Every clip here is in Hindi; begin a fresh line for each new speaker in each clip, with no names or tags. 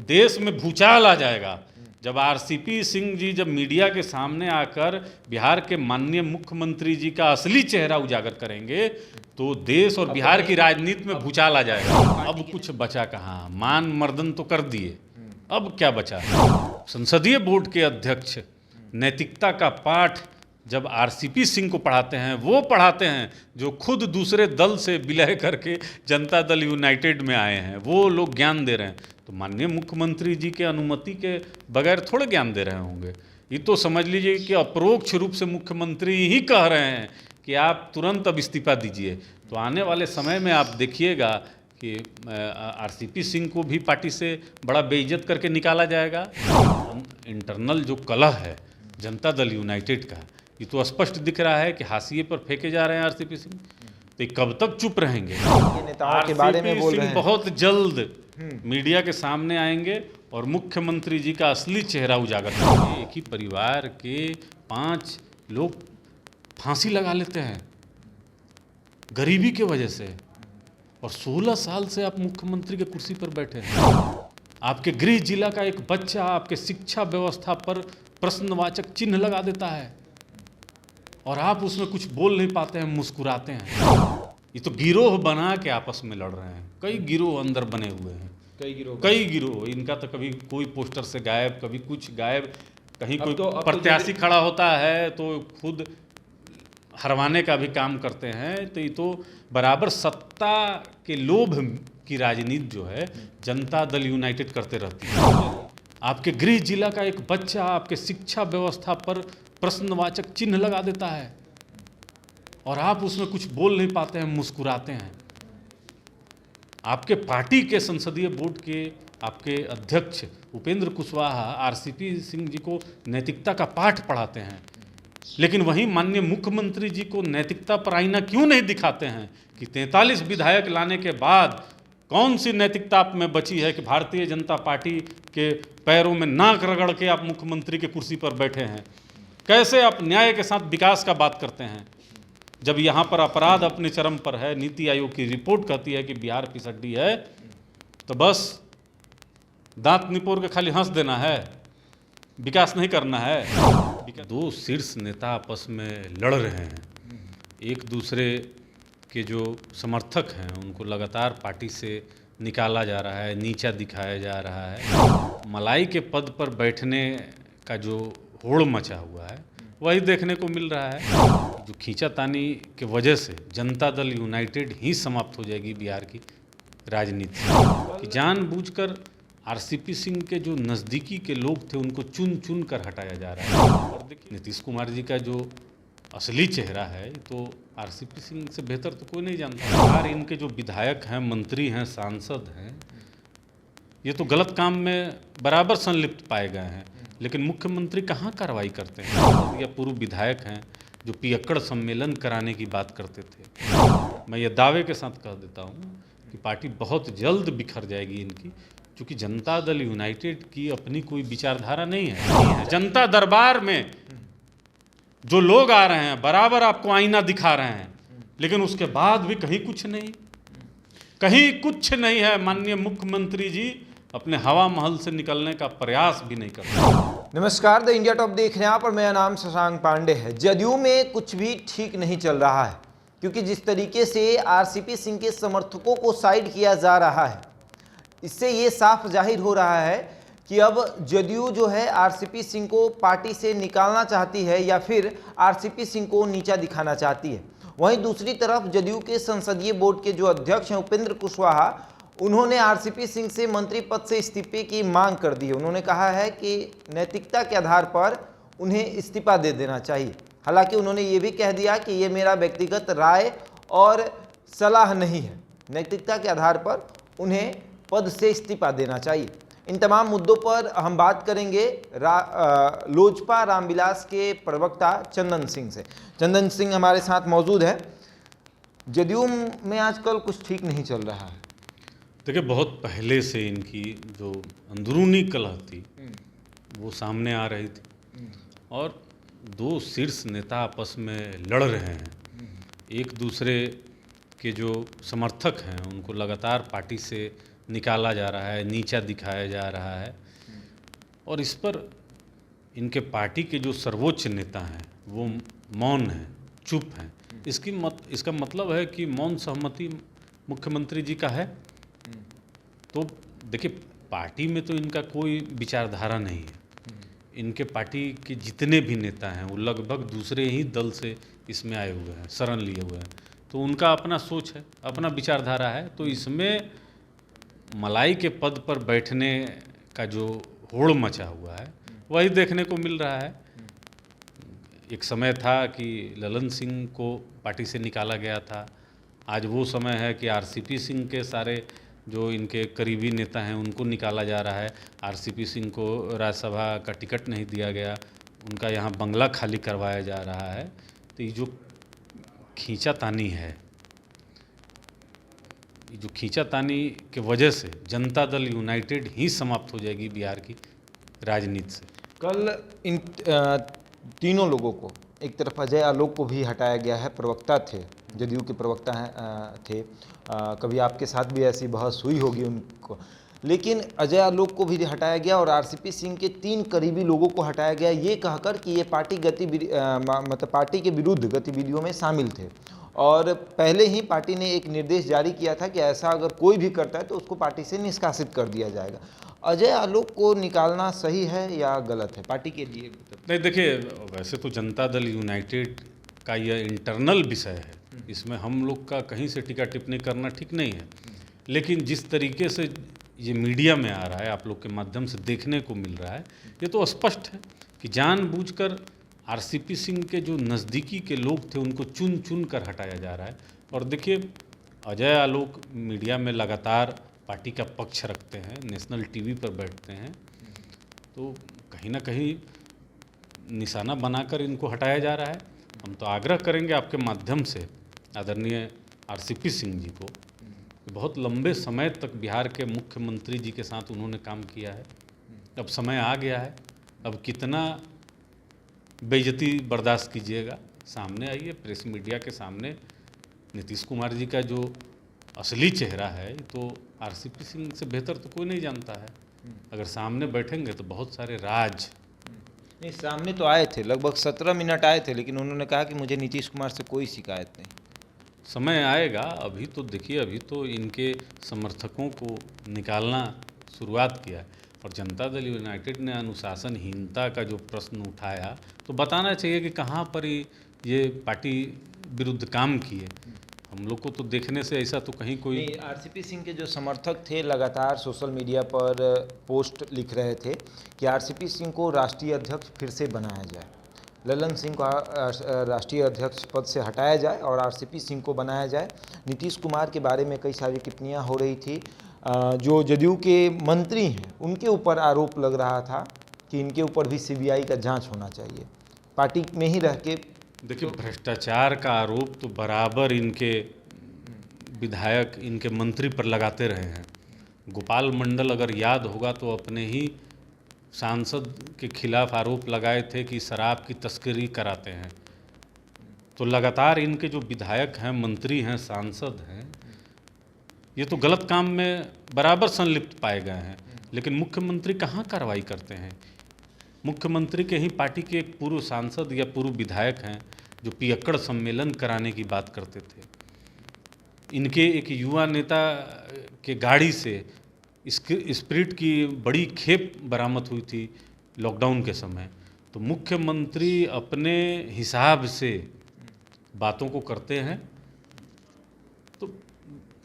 देश में भूचाल आ जाएगा। जब आरसीपी सिंह जी जब मीडिया के सामने आकर बिहार के माननीय मुख्यमंत्री जी का असली चेहरा उजागर करेंगे तो देश और बिहार की राजनीति में भूचाल आ जाएगा। अब कुछ बचा कहाँ, मान मर्दन तो कर दिए, अब क्या बचा। संसदीय बोर्ड के अध्यक्ष नैतिकता का पाठ जब आरसीपी सिंह को पढ़ाते हैं, वो पढ़ाते हैं जो खुद दूसरे दल से विलय करके जनता दल यूनाइटेड में आए हैं, वो लोग ज्ञान दे रहे हैं, तो माननीय मुख्यमंत्री जी के अनुमति के बगैर थोड़े ज्ञान दे रहे होंगे। ये तो समझ लीजिए कि अपरोक्ष रूप से मुख्यमंत्री ही कह रहे हैं कि आप तुरंत अब इस्तीफा दीजिए। तो आने वाले समय में आप देखिएगा कि आरसीपी सिंह को भी पार्टी से बड़ा बेइज्जत करके निकाला जाएगा। इंटरनल जो कलह है जनता दल यूनाइटेड का, ये तो स्पष्ट दिख रहा है कि हाशिए पर फेंके जा रहे हैं आरसीपी सिंह। तो कब तक चुप रहेंगे?
नेताओं के बारे में बोल रहे हैं।
बहुत जल्द मीडिया के सामने आएंगे और मुख्यमंत्री जी का असली चेहरा उजागर करेंगे। एक ही परिवार के 5 लोग फांसी लगा लेते हैं गरीबी के वजह से, और 16 साल से आप मुख्यमंत्री के कुर्सी पर बैठे हैं। आपके गृह जिला का एक बच्चा आपके शिक्षा व्यवस्था पर प्रश्नवाचक चिन्ह लगा देता है और आप उसमें कुछ बोल नहीं पाते हैं, मुस्कुराते हैं। ये तो गिरोह बना के आपस में लड़ रहे हैं। कई गिरोह अंदर बने हुए हैं, कई गिरोह। इनका तो कभी कोई पोस्टर से गायब, कभी कुछ गायब, कहीं कोई प्रत्याशी खड़ा होता है तो खुद हरवाने का भी काम करते हैं। तो ये तो बराबर सत्ता के लोभ की राजनीति जो है जनता दल यूनाइटेड करते रहती है। आपके गृह जिला का एक बच्चा आपके शिक्षा व्यवस्था पर प्रश्नवाचक चिन्ह लगा देता है और आप उसमें कुछ बोल नहीं पाते हैं, मुस्कुराते हैं। आपके पार्टी के संसदीय बोर्ड के आपके अध्यक्ष उपेंद्र कुशवाहा आरसीपी सिंह जी को नैतिकता का पाठ पढ़ाते हैं, लेकिन वहीं माननीय मुख्यमंत्री जी को नैतिकता पर आईना क्यों नहीं दिखाते हैं कि 43 विधायक लाने के बाद कौन सी नैतिकता आप में बची है कि भारतीय जनता पार्टी के पैरों में नाक रगड़ के आप मुख्यमंत्री के कुर्सी पर बैठे हैं। कैसे आप न्याय के साथ विकास का बात करते हैं जब यहाँ पर अपराध अपने चरम पर है। नीति आयोग की रिपोर्ट कहती है कि बिहार पिछड़ी है, तो बस दांत निपोर के खाली हंस देना है, विकास नहीं करना है। 2 शीर्ष नेता आपस में लड़ रहे हैं, एक दूसरे के जो समर्थक हैं उनको लगातार पार्टी से निकाला जा रहा है, नीचा दिखाया जा रहा है। मलाई के पद पर बैठने का जो होड़ मचा हुआ है वही देखने को मिल रहा है। जो खींचातानी के वजह से जनता दल यूनाइटेड ही समाप्त हो जाएगी बिहार की राजनीति कि जानबूझकर आरसीपी सिंह के जो नज़दीकी के लोग थे उनको चुन चुन कर हटाया जा रहा है। और देखिए नीतीश कुमार जी का जो असली चेहरा है तो आरसीपी सिंह से बेहतर तो कोई नहीं जानता। यार इनके जो विधायक हैं, मंत्री हैं, सांसद हैं, ये तो गलत काम में बराबर संलिप्त पाए गए हैं, लेकिन मुख्यमंत्री कहाँ कार्रवाई करते हैं। या पूर्व विधायक हैं जो पियक्कड़ सम्मेलन कराने की बात करते थे। मैं ये दावे के साथ कह देता हूँ कि पार्टी बहुत जल्द बिखर जाएगी इनकी, क्योंकि जनता दल यूनाइटेड की अपनी कोई विचारधारा नहीं है। जनता दरबार में जो लोग आ रहे हैं बराबर आपको आईना दिखा रहे हैं, लेकिन उसके बाद भी कहीं कुछ नहीं, कहीं कुछ नहीं है। माननीय मुख्यमंत्री जी अपने हवा महल से निकलने का प्रयास भी नहीं करते।
नमस्कार, द इंडिया टॉप देख रहे हैं आप और मेरा नाम शशांक पांडे है। जदयू में कुछ भी ठीक नहीं चल रहा है, क्योंकि जिस तरीके से आरसीपी सिंह के समर्थकों को साइड किया जा रहा है, इससे ये साफ जाहिर हो रहा है कि अब जदयू जो है आरसीपी सिंह को पार्टी से निकालना चाहती है या फिर आरसीपी सिंह को नीचा दिखाना चाहती है। वहीं दूसरी तरफ जदयू के संसदीय बोर्ड के जो अध्यक्ष हैं उपेंद्र कुशवाहा, उन्होंने आरसीपी सिंह से मंत्री पद से इस्तीफे की मांग कर दी है। उन्होंने कहा है कि नैतिकता के आधार पर उन्हें इस्तीफा दे देना चाहिए। हालांकि उन्होंने ये भी कह दिया कि ये मेरा व्यक्तिगत राय और सलाह नहीं है, नैतिकता के आधार पर उन्हें पद से इस्तीफा देना चाहिए। इन तमाम मुद्दों पर हम बात करेंगे लोजपा रामविलास के प्रवक्ता चंदन सिंह से। चंदन सिंह हमारे साथ मौजूद है। जदयू में आजकल कुछ ठीक नहीं चल रहा है।
देखिए बहुत पहले से इनकी जो अंदरूनी कलह थी वो सामने आ रही थी और 2 शीर्ष नेता आपस में लड़ रहे हैं, एक दूसरे के जो समर्थक हैं उनको लगातार पार्टी से निकाला जा रहा है, नीचा दिखाया जा रहा है। और इस पर इनके पार्टी के जो सर्वोच्च नेता हैं वो मौन हैं, चुप हैं। इसका मतलब है कि मौन सहमति मुख्यमंत्री जी का है। तो देखिए, पार्टी में तो इनका कोई विचारधारा नहीं है। इनके पार्टी के जितने भी नेता हैं वो लगभग दूसरे ही दल से इसमें आए हुए हैं, शरण लिए हुए हैं। तो उनका अपना सोच है, अपना विचारधारा है। तो इसमें मलाई के पद पर बैठने का जो होड़ मचा हुआ है वही देखने को मिल रहा है। एक समय था कि ललन सिंह को पार्टी से निकाला गया था, आज वो समय है कि आरसीपी सिंह के सारे जो इनके करीबी नेता हैं उनको निकाला जा रहा है। आरसीपी सिंह को राज्यसभा का टिकट नहीं दिया गया, उनका यहाँ बंगला खाली करवाया जा रहा है। तो ये जो खींचातानी है, ये जो खींचातानी के वजह से जनता दल यूनाइटेड ही समाप्त हो जाएगी बिहार की राजनीति से।
कल इन तीनों लोगों को, एक तरफ अजय आलोक को भी हटाया गया है, प्रवक्ता थे, जदयू के प्रवक्ता थे। कभी आपके साथ भी ऐसी बहस हुई होगी उनको, लेकिन अजय आलोक को भी हटाया गया और आरसीपी सिंह के 3 करीबी लोगों को हटाया गया, ये कहकर कि ये पार्टी के विरुद्ध गतिविधियों में शामिल थे। और पहले ही पार्टी ने एक निर्देश जारी किया था कि ऐसा अगर कोई भी करता है तो उसको पार्टी से निष्कासित कर दिया जाएगा। अजय आलोक को निकालना सही है या गलत है पार्टी के लिए?
नहीं, देखिए, वैसे तो जनता दल यूनाइटेड का यह इंटरनल विषय है, इसमें हम लोग का कहीं से टीका टिप्पणी करना ठीक नहीं है। लेकिन जिस तरीके से ये मीडिया में आ रहा है, आप लोग के माध्यम से देखने को मिल रहा है, ये तो स्पष्ट है कि जानबूझकर आरसीपी सिंह के जो नज़दीकी के लोग थे उनको चुन चुन कर हटाया जा रहा है। और देखिए, अजय आलोक मीडिया में लगातार पार्टी का पक्ष रखते हैं, नेशनल टीवी पर बैठते हैं, तो कहीं ना कहीं निशाना बनाकर इनको हटाया जा रहा है। हम तो आग्रह करेंगे आपके माध्यम से आदरणीय आरसीपी सिंह जी को, बहुत लंबे समय तक बिहार के मुख्यमंत्री जी के साथ उन्होंने काम किया है, अब समय आ गया है, अब कितना बेइज्जती बर्दाश्त कीजिएगा, सामने आइए प्रेस मीडिया के सामने। नीतीश कुमार जी का जो असली चेहरा है तो आरसीपी सिंह से बेहतर तो कोई नहीं जानता है। अगर सामने बैठेंगे तो बहुत सारे राज।
नहीं, सामने तो आए थे, लगभग 17 मिनट आए थे, लेकिन उन्होंने कहा कि मुझे नीतीश कुमार से कोई शिकायत नहीं।
समय आएगा, अभी तो देखिए, अभी तो इनके समर्थकों को निकालना शुरुआत किया है। और जनता दल यूनाइटेड ने अनुशासनहीनता का जो प्रश्न उठाया तो बताना चाहिए कि कहाँ पर ये पार्टी विरुद्ध काम किए। हम लोग को तो देखने से ऐसा तो कहीं कोई
आरसीपी सिंह के जो समर्थक थे लगातार सोशल मीडिया पर पोस्ट लिख रहे थे कि आरसीपी सिंह को राष्ट्रीय अध्यक्ष फिर से बनाया जाए, ललन सिंह को राष्ट्रीय अध्यक्ष पद से हटाया जाए और आरसीपी सिंह को बनाया जाए। नीतीश कुमार के बारे में कई सारी टिप्पणियां हो रही थी। जो जदयू के मंत्री हैं उनके ऊपर आरोप लग रहा था कि इनके ऊपर भी सीबीआई का जांच होना चाहिए। पार्टी में ही रह के
देखिए, भ्रष्टाचार का आरोप तो बराबर इनके विधायक, इनके मंत्री पर लगाते रहे हैं। गोपाल मंडल अगर याद होगा तो अपने ही सांसद के खिलाफ आरोप लगाए थे कि शराब की तस्करी कराते हैं। तो लगातार इनके जो विधायक हैं, मंत्री हैं, सांसद हैं, ये तो गलत काम में बराबर संलिप्त पाए गए हैं। लेकिन मुख्यमंत्री कहाँ कार्रवाई करते हैं? मुख्यमंत्री के ही पार्टी के एक पूर्व सांसद या पूर्व विधायक हैं जो पियक्कड़ सम्मेलन कराने की बात करते थे। इनके एक युवा नेता के गाड़ी से स्प्रिट की बड़ी खेप बरामद हुई थी लॉकडाउन के समय। तो मुख्यमंत्री अपने हिसाब से बातों को करते हैं। तो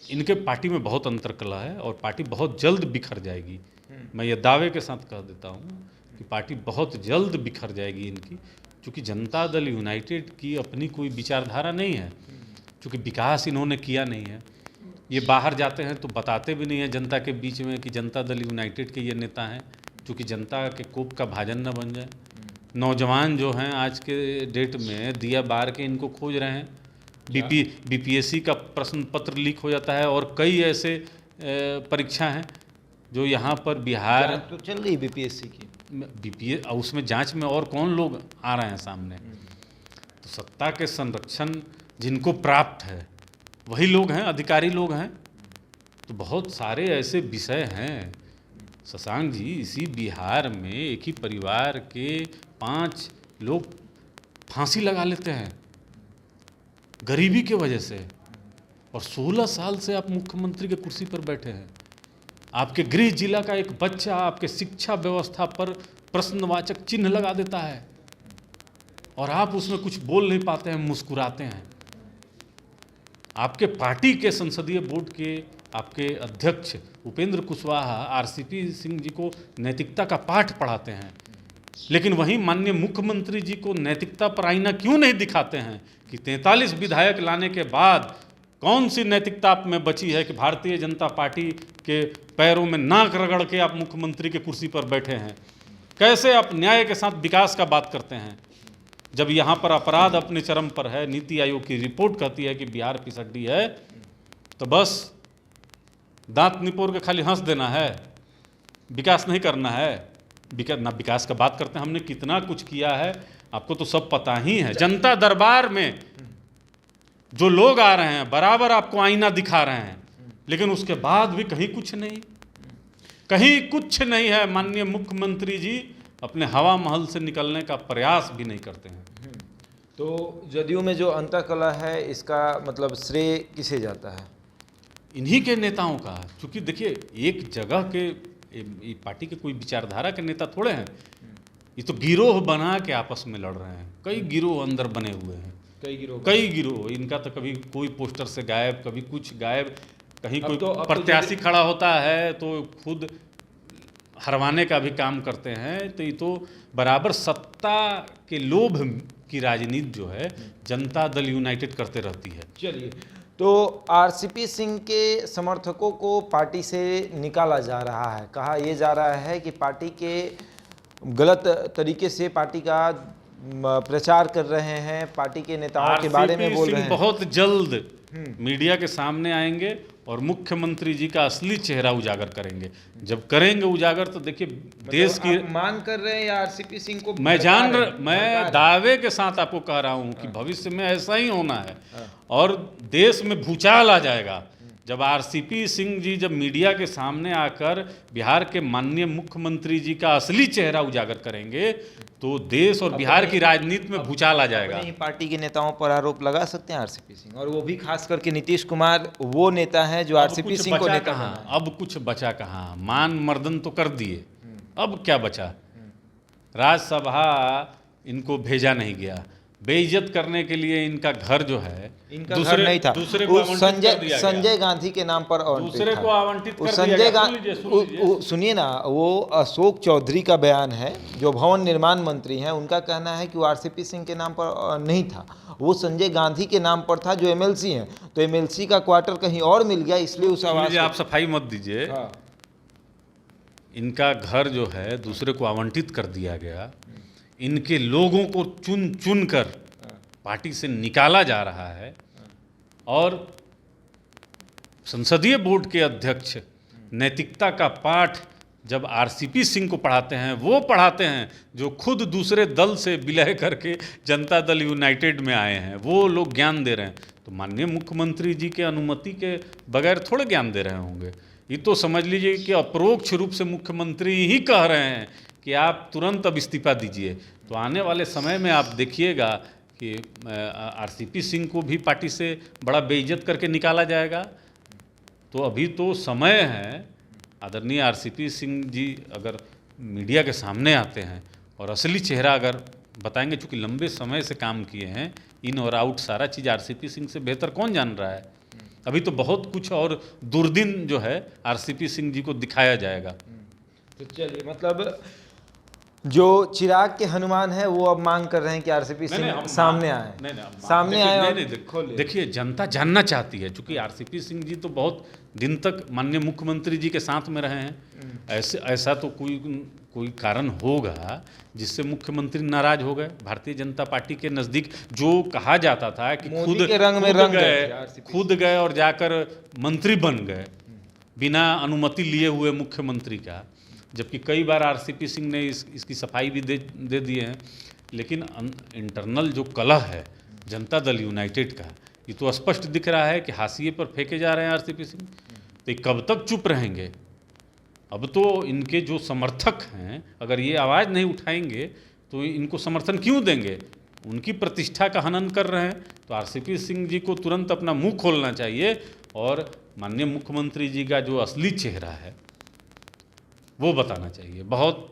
इनके पार्टी में बहुत अंतर्कलह है और पार्टी बहुत जल्द बिखर जाएगी। मैं ये दावे के साथ कह देता हूँ कि पार्टी बहुत जल्द बिखर जाएगी इनकी, क्योंकि जनता दल यूनाइटेड की अपनी कोई विचारधारा नहीं है, क्योंकि विकास इन्होंने किया नहीं है। ये बाहर जाते हैं तो बताते भी नहीं हैं जनता के बीच में कि जनता दल यूनाइटेड के ये नेता हैं, क्योंकि जनता के कोप का भाजन न बन जाए। नौजवान जो हैं आज के डेट में दिया बार के इनको खोज रहे हैं। बीपीएससी का प्रश्न पत्र लीक हो जाता है और कई ऐसे परीक्षा हैं जो यहाँ पर बिहार
तो चल रही बीपीएससी की,
उसमें जांच में और कौन लोग आ रहे हैं सामने। तो सत्ता के संरक्षण जिनको प्राप्त है वही लोग हैं, अधिकारी लोग हैं। तो बहुत सारे ऐसे विषय हैं शशांक जी। इसी बिहार में एक ही परिवार के 5 लोग फांसी लगा लेते हैं गरीबी के वजह से, और 16 साल से आप मुख्यमंत्री के कुर्सी पर बैठे हैं। आपके गृह जिला का एक बच्चा आपके शिक्षा व्यवस्था पर प्रश्नवाचक चिन्ह लगा देता है और आप उसमें कुछ बोल नहीं पाते हैं, मुस्कुराते हैं। आपके पार्टी के संसदीय बोर्ड के आपके अध्यक्ष उपेंद्र कुशवाहा आरसीपी सिंह जी को नैतिकता का पाठ पढ़ाते हैं, लेकिन वहीं माननीय मुख्यमंत्री जी को नैतिकता पर आईना क्यों नहीं दिखाते हैं कि 43 विधायक लाने के बाद कौन सी नैतिकता आप में बची है कि भारतीय जनता पार्टी के पैरों में नाक रगड़ के आप मुख्यमंत्री के कुर्सी पर बैठे हैं। कैसे आप न्याय के साथ विकास का बात करते हैं जब यहाँ पर अपराध अपने चरम पर है। नीति आयोग की रिपोर्ट कहती है कि बिहार पिछड़ी है, तो बस दांत निपोर के खाली हंस देना है, विकास नहीं करना है। विकास का बात करते हैं, हमने कितना कुछ किया है आपको तो सब पता ही है। जनता दरबार में जो लोग आ रहे हैं बराबर आपको आईना दिखा रहे हैं, लेकिन उसके बाद भी कहीं कुछ नहीं, कहीं कुछ नहीं है। माननीय मुख्यमंत्री जी अपने हवा महल से निकलने का प्रयास भी नहीं करते हैं।
तो जदयू में जो अंतकलह है, इसका मतलब श्रेय किसे जाता है?
इन्हीं के नेताओं का। क्योंकि देखिए, एक जगह के पार्टी के कोई विचारधारा के नेता थोड़े हैं, ये तो गिरोह बना के आपस में लड़ रहे हैं। कई गिरोह अंदर बने हुए हैं, कई गिरोह। इनका तो कभी कोई पोस्टर से गायब, कभी कुछ गायब, कहीं कोई प्रत्याशी खड़ा होता है तो खुद हरवाने का भी काम करते हैं। तो ये तो बराबर सत्ता के लोभ की राजनीति जो है जनता दल यूनाइटेड करते रहती है।
चलिए, तो आरसीपी सिंह के समर्थकों को पार्टी से निकाला जा रहा है। कहा यह जा रहा है कि पार्टी के गलत तरीके से पार्टी का प्रचार कर रहे हैं, पार्टी के नेताओं के बारे में बोल रहे हैं।
बहुत जल्द मीडिया के सामने आएंगे और मुख्यमंत्री जी का असली चेहरा उजागर करेंगे। जब करेंगे उजागर तो देखिए देश की
मांग कर रहे हैं या आरसीपी सिंह को
मैं दावे के साथ आपको कह रहा हूं कि भविष्य में ऐसा ही होना है और देश में भूचाल आ जाएगा। जब आरसीपी सिंह जी जब मीडिया के सामने आकर बिहार के माननीय मुख्यमंत्री जी का असली चेहरा उजागर करेंगे तो देश और बिहार की राजनीति में भूचाल आ जाएगा।
पार्टी के नेताओं पर आरोप लगा सकते हैं आरसीपी सिंह, और वो भी खास करके नीतीश कुमार वो नेता है जो आरसीपी सिंह को नेता
कहाँ, अब कुछ बचा कहाँ? मान मर्दन तो कर दिए, अब क्या बचा? राज्यसभा इनको भेजा नहीं गया, बेइज्जत करने के लिए इनका घर जो है
इनका घर नहीं था, दूसरे को संजय गांधी के नाम पर
दूसरे को आवंटित कर
संजय गांधी। सुनिए ना, वो अशोक चौधरी का बयान है जो भवन निर्माण मंत्री हैं, उनका कहना है कि वो आरसीपी सिंह के नाम पर नहीं था, वो संजय गांधी के नाम पर था जो एमएलसी हैं। तो एमएलसी का क्वार्टर कहीं और मिल गया, इसलिए उस आवाज
आप सफाई मत दीजिए। इनका घर जो है दूसरे को आवंटित कर दिया गया, इनके लोगों को चुन चुन कर पार्टी से निकाला जा रहा है, और संसदीय बोर्ड के अध्यक्ष नैतिकता का पाठ जब आरसीपी सिंह को पढ़ाते हैं, वो पढ़ाते हैं जो खुद दूसरे दल से विलय करके जनता दल यूनाइटेड में आए हैं, वो लोग ज्ञान दे रहे हैं। तो माननीय मुख्यमंत्री जी के अनुमति के बगैर थोड़े ज्ञान दे रहे होंगे। ये तो समझ लीजिए कि अपरोक्ष रूप से मुख्यमंत्री ही कह रहे हैं कि आप तुरंत अब इस्तीफा दीजिए। तो आने वाले समय में आप देखिएगा कि आरसीपी सिंह को भी पार्टी से बड़ा बेइज्जत करके निकाला जाएगा। तो अभी तो समय है, आदरणीय आरसीपी सिंह जी अगर मीडिया के सामने आते हैं और असली चेहरा अगर बताएंगे, चूँकि लंबे समय से काम किए हैं, इन और आउट सारा चीज़ आरसीपी सिंह से बेहतर कौन जान रहा है। अभी तो बहुत कुछ और दुर्दिन जो है आरसीपी सिंह जी को दिखाया जाएगा।
तो चलिए, मतलब जो चिराग के हनुमान है वो अब मांग कर रहे हैं कि आरसीपी सिंह सामने आए, सामने आए।
देखिए, जनता जानना चाहती है, क्योंकि आरसीपी सिंह जी तो बहुत दिन तक माननीय मुख्यमंत्री जी के साथ में रहे हैं। ऐसा तो कोई कारण होगा जिससे मुख्यमंत्री नाराज हो गए। भारतीय जनता पार्टी के नज़दीक जो कहा जाता था कि खुद गए और जाकर मंत्री बन गए बिना अनुमति लिए हुए मुख्यमंत्री का, जबकि कई बार आरसीपी सिंह ने इसकी सफाई भी दे दी है। लेकिन इंटरनल जो कलह है जनता दल यूनाइटेड का, ये तो स्पष्ट दिख रहा है कि हाशिए पर फेंके जा रहे हैं आरसीपी सिंह। तो ये कब तक चुप रहेंगे? अब तो इनके जो समर्थक हैं, अगर ये आवाज़ नहीं उठाएंगे तो इनको समर्थन क्यों देंगे? उनकी प्रतिष्ठा का हनन कर रहे हैं। तो आरसीपी सिंह जी को तुरंत अपना मुंह खोलना चाहिए और माननीय मुख्यमंत्री जी का जो असली चेहरा है वो बताना चाहिए। बहुत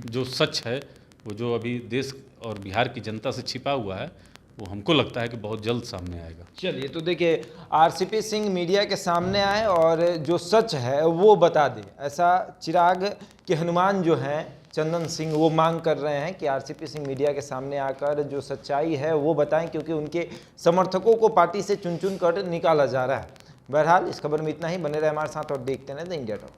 जो सच है, वो जो अभी देश और बिहार की जनता से छिपा हुआ है, वो हमको लगता है कि बहुत जल्द सामने आएगा।
चलिए, तो देखिए आरसीपी सिंह मीडिया के सामने आए और जो सच है वो बता दे, ऐसा चिराग के हनुमान जो हैं चंदन सिंह वो मांग कर रहे हैं कि आरसीपी सिंह मीडिया के सामने आकर जो सच्चाई है वो बताएं, क्योंकि उनके समर्थकों को पार्टी से चुन चुन कर निकाला जा रहा है। बहरहाल इस खबर में इतना ही। बने रहे हमारे साथ और देखते रहें द इंडिया टॉक।